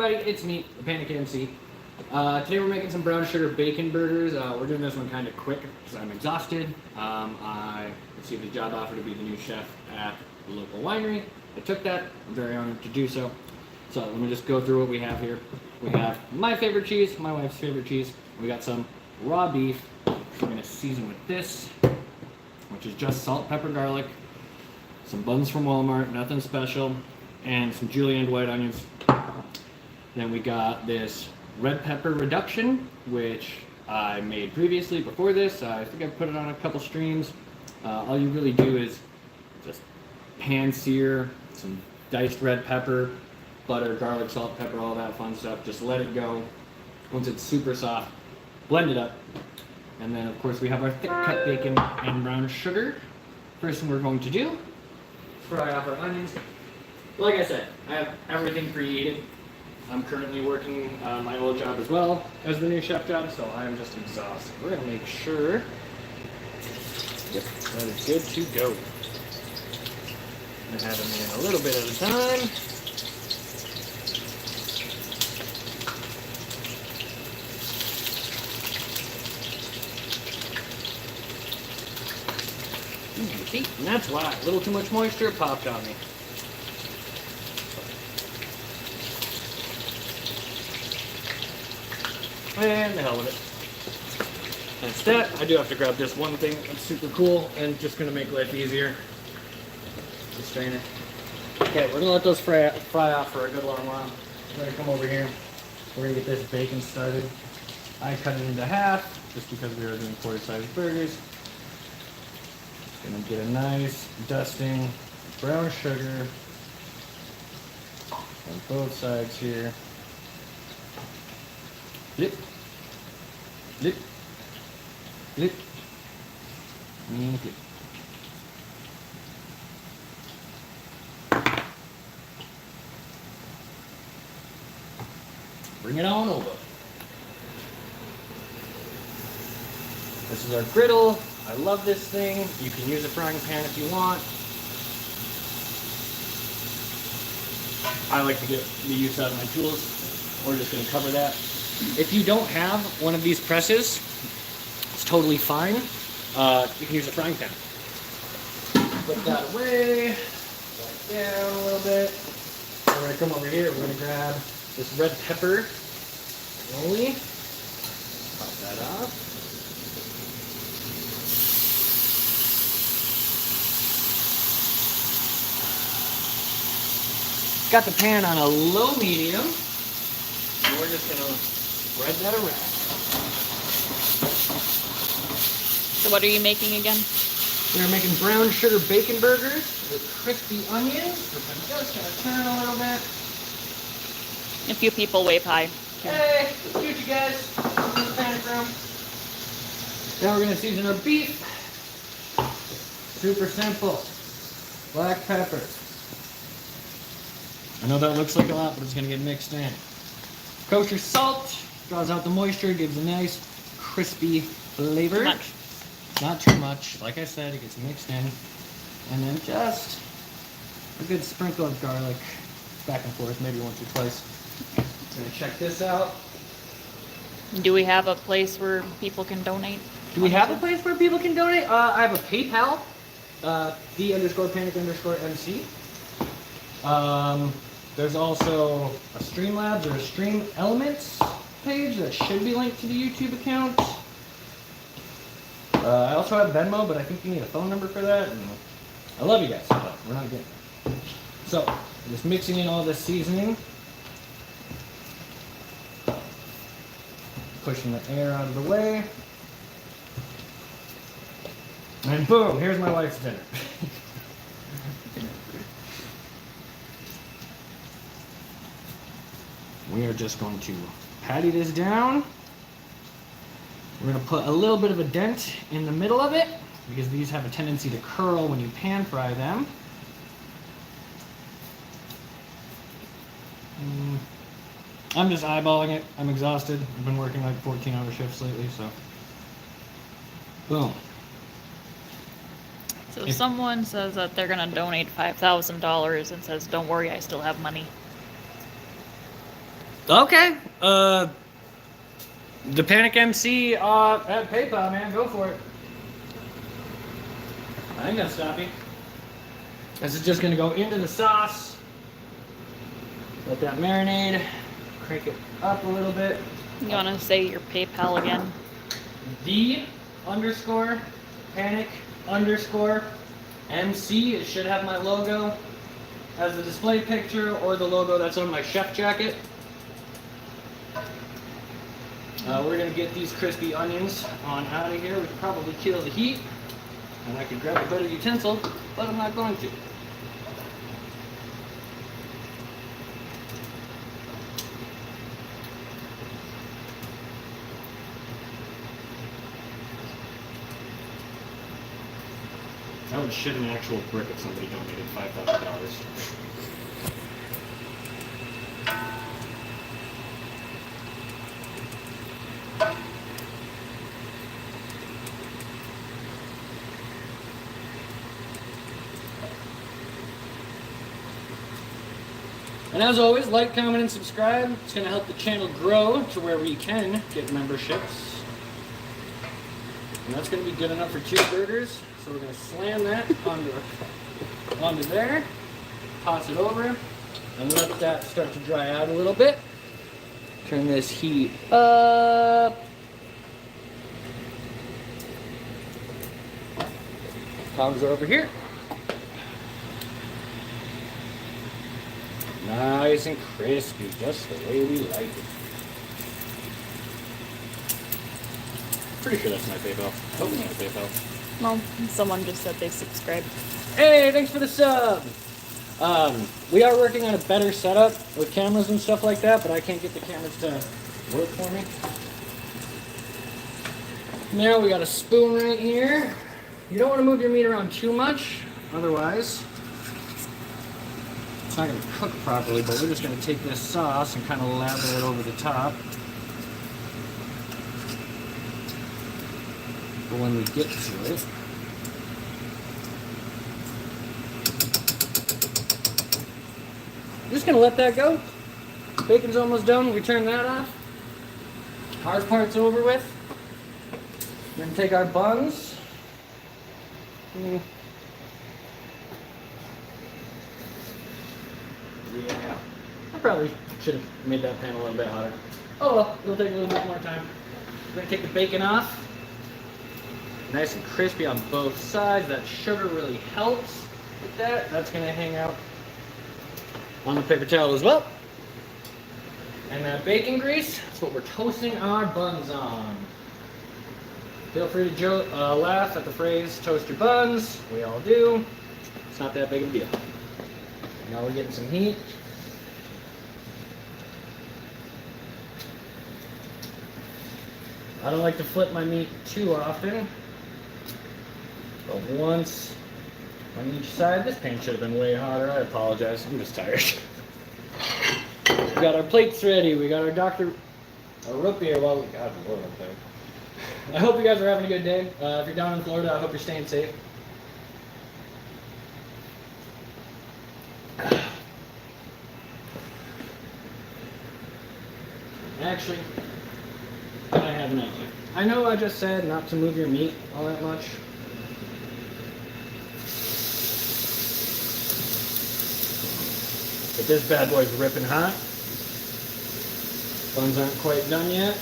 Everybody, it's me, the Panic MC. Today we're making some brown sugar bacon burgers. We're doing this one kind of quick because I'm exhausted. I received a job offer to be the new chef at the local winery. I took that. I'm very honored to do so. So let me just go through what we have here. We have my favorite cheese, my wife's favorite cheese. We got some raw beef. We're going to season with this, which is just salt, pepper, garlic, some buns from Walmart, nothing special, and some julienne white onions. Then we got this red pepper reduction, which I made previously before this. I think I put it on a couple streams. All you really do is just pan sear some diced red pepper, butter, garlic, salt, pepper, all that fun stuff. Just let it go. Once it's super soft, blend it up. And then of course we have our thick cut bacon and brown sugar. First thing we're going to do, fry off our onions. Like I said, I have everything created. I'm currently working my old job as well as the new chef job, so I am just exhausted. We're gonna make sure that it's good to go. I'm gonna have them in a little bit at a time. See, and that's why a little too much moisture popped on me. And the hell with it. Instead, I do have to grab this one thing that's super cool and just gonna make life easier. Just strain it. Okay, we're gonna let those fry off for a good long while. We're gonna come over here. We're gonna get this bacon started. I cut it into half just because we are doing quarter-sized burgers. Gonna get a nice dusting brown sugar on both sides here. Flip, flip, flip, and flip. Bring it on over. This is our griddle. I love this thing. You can use a frying pan if you want. I like to get the use out of my tools. We're just going to cover that. If you don't have one of these presses, it's totally fine. You can use a frying pan. Put that away. Back down a little bit. We're going to come over here. We're going to grab this red pepper rolly. Pop that off. Got the pan on a low medium. And we're just gonna spread that around. So what are you making again? We're making brown sugar bacon burgers with crispy onions, which I'm just gonna turn a little bit. A few people wave hi. Hey, shoot you guys. In the panic room. Now we're gonna season our beef. Super simple. Black pepper. I know that looks like a lot, but it's gonna get mixed in. Kosher salt draws out the moisture, gives a nice crispy flavor. Too much. Not too much. Like I said, it gets mixed in. And then just a good sprinkle of garlic back and forth, maybe once or twice. Gonna check this out. Do we have a place where people can donate? Do we have a place where people can donate? I have a PayPal, the_panic_MC. There's also a Streamlabs or a Stream Elements page that should be linked to the YouTube account. I also have Venmo, but I think you need a phone number for that. And I love you guys, but we're not getting it. So, I'm just mixing in all this seasoning. Pushing the air out of the way. And boom, here's my wife's dinner. We are just going to patty this down. We're going to put a little bit of a dent in the middle of it because these have a tendency to curl when you pan fry them. I'm just eyeballing it. I'm exhausted. I've been working like 14-hour shifts lately, so boom. So if someone says that they're gonna donate $5,000 and says, "Don't worry, I still have money," Okay. The Panic MC at PayPal, man. Go for it. I ain't gonna stop you. This is just gonna go into the sauce. Let that marinade. Crank it up a little bit. You want to say your PayPal again? The_panic_MC. It should have my logo as the display picture or the logo that's on my chef jacket. We're gonna get these crispy onions on out of here. We could probably kill the heat, and I could grab a better utensil, but I'm not going to. I would shit an actual brick if somebody donated $5,000. And as always, like, comment, and subscribe. It's going to help the channel grow to where we can get memberships. And that's going to be good enough for 2 burgers. So we're going to slam that onto there, toss it over, and let that start to dry out a little bit. Turn this heat up. Tongs are over here. Nice and crispy, just the way we like it. Pretty sure that's my PayPal. I hope it's my PayPal. Well, someone just said they subscribed. Hey, thanks for the sub! We are working on a better setup with cameras and stuff like that, but I can't get the cameras to work for me. Now we got a spoon right here. You don't want to move your meat around too much, otherwise it's not going to cook properly, but we're just going to take this sauce and kind of lather it over the top. For when we get to it. I'm just going to let that go. Bacon's almost done. We turn that off. Hard part's over with. We're going to take our buns. Yeah. I probably should have made that pan a little bit hotter. Oh well, it'll take a little bit more time. We're going to take the bacon off. Nice and crispy on both sides. That sugar really helps with that. That's going to hang out on the paper towel as well. And that bacon grease, that's what we're toasting our buns on. Feel free to laugh at the phrase, toast your buns. We all do. It's not that big of a deal. Now we're getting some heat. I don't like to flip my meat too often. But once on each side. This pan should have been way hotter. I apologize. I'm just tired. We got our plates ready. We got our root beer. Well, we got the Lord up there. I hope you guys are having a good day. If you're down in Florida, I hope you're staying safe. Actually, I have an idea. I know I just said not to move your meat all that much. But this bad boy's ripping hot. Buns aren't quite done yet.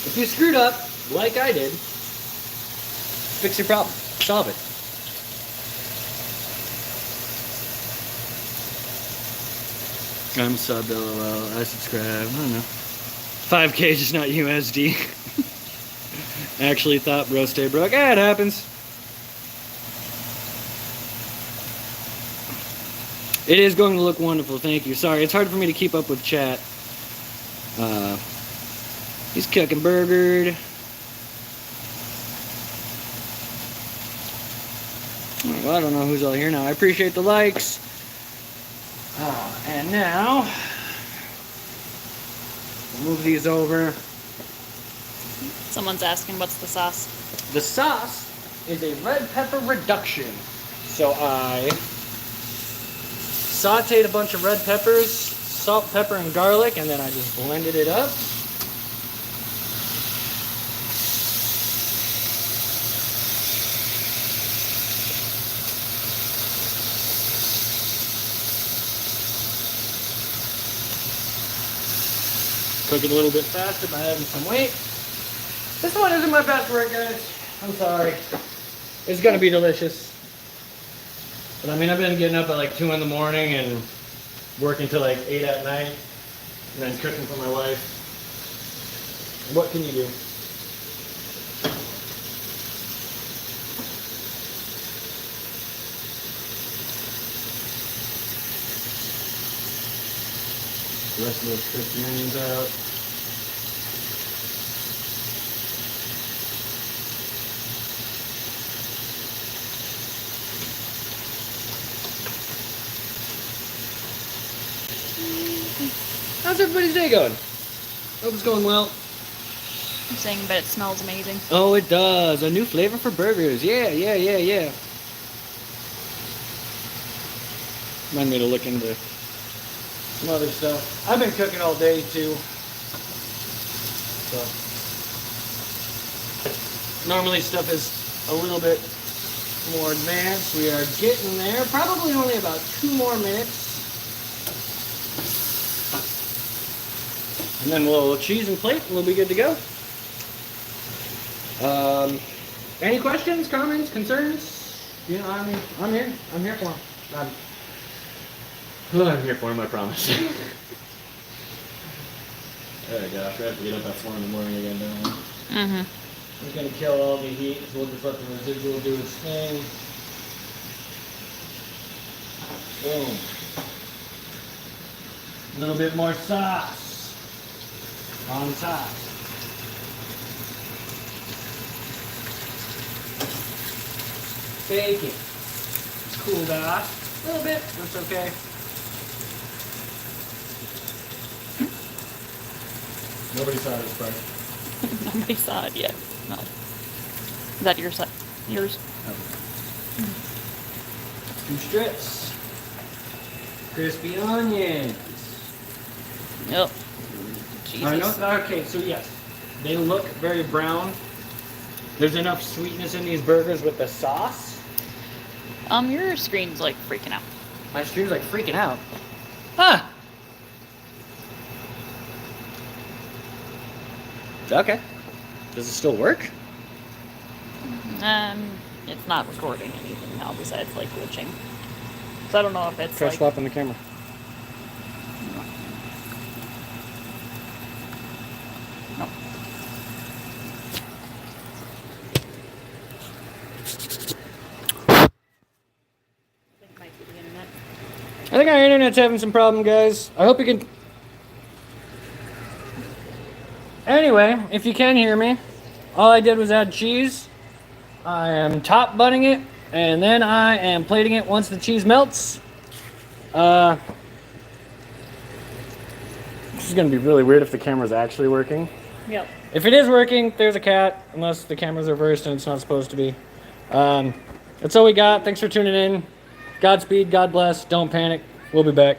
If you screwed up, like I did, fix your problem. Solve it. I'm subbed, lol. I subscribe. I don't know. 5K is not USD. Actually thought bro stay broke. Yeah, it happens. It is going to look wonderful, thank you. Sorry, it's hard for me to keep up with chat. He's cooking burgered. Well, I don't know who's all here now. I appreciate the likes. And now, we'll move these over. Someone's asking what's the sauce. The sauce is a red pepper reduction. So I sauteed a bunch of red peppers, salt, pepper, and garlic, and then I just blended it up. Cook it a little bit faster by adding some weight. This one isn't my best work, guys. I'm sorry. It's gonna be delicious. But I mean, I've been getting up at like 2 in the morning and working till like 8 at night, and then cooking for my wife. What can you do? The rest of those crispy onions out. How's everybody's day going? Hope it's going well. I'm saying, but it smells amazing. Oh, it does. A new flavor for burgers. Yeah. Remind me to look into some other stuff. I've been cooking all day too. So normally stuff is a little bit more advanced. We are getting there. Probably only about 2 more minutes. And then a little cheese and plate, and we'll be good to go. Any questions, comments, concerns? You know, I mean, I'm here. I'm here for them. I'm here for them, I promise. Oh gosh, we have to get up at 4 in the morning again, don't we? Mm-hmm. It's gonna kill all the heat, so we'll just let the residual do its thing. Boom. A little bit more sauce on top. Bacon. It's cooled off a little bit, that's okay. Nobody saw this part. Nobody saw it yet. No. Is that your side? Yours? Okay. 2 strips. Crispy onions. Yep. I Jesus. know, okay, so yes, they look very brown. There's enough sweetness in these burgers with the sauce. Your screen's like freaking out. My stream's like freaking out. Huh. Okay. Does it still work? It's not recording anything now besides like glitching. So I don't know if it's Try like. swapping the camera. No. I think it might be the internet. I think our internet's having some problem, guys. I hope you can. Anyway, if you can hear me, all I did was add cheese. I am top butting it, and then I am plating it once the cheese melts. This is gonna be really weird if the camera's actually working. Yep. If it is working, there's a cat, unless the camera's reversed and it's not supposed to be. That's all we got. Thanks for tuning in. Godspeed, God bless, don't panic. We'll be back.